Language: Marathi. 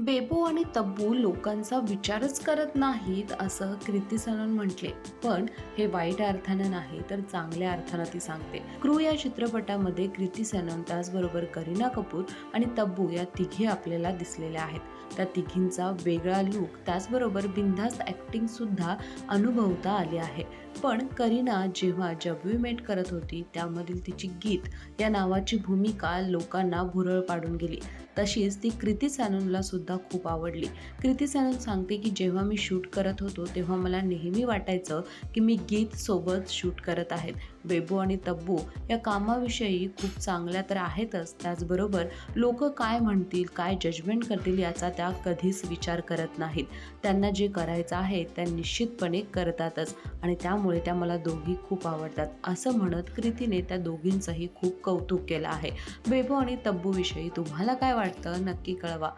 बेबो आणि तब्बू लोकांचा विचारच करत नाहीत असं कृती सनन म्हटले. पण हे वाईट अर्थानं नाही तर चांगल्या अर्थानं ती सांगते. क्रू या चित्रपटामध्ये कृती सनन त्याचबरोबर करीना कपूर आणि तब्बू या तिघी आपल्याला दिसलेल्या आहेत. त्या तिघींचा वेगळा लूक त्याचबरोबर बिनधास्त ॲक्टिंग सुद्धा अनुभवता आली आहे. पण करीना जेव्हा जब वी मेट करत होती त्यामधील तिची गीत या नावाची भूमिका लोकांना भुरळ पाडून गेली. तशीच ती कृती सॅननला सुद्धा खूप आवडली. कृती सॅनन सांगते की जेव्हा मी शूट करत होतो तेव्हा मला नेहमी वाटायचं की मी गीत सोबत शूट करत आहेत. बेबो आणि तब्बू या कामाविषयी खूप चांगल्या तर आहेतच, त्याचबरोबर लोक काय म्हणतील, काय जजमेंट करतील याचा त्या कधीच विचार करत नाहीत. त्यांना जे करायचं आहे त्या निश्चितपणे करतातच आणि त्यामुळे त्या मला दोघी खूप आवडतात असं म्हणत कृतीने त्या दोघींचंही खूप कौतुक केलं आहे. बेबो आणि तब्बूविषयी तुम्हाला काय वाटतं नक्की कळवा.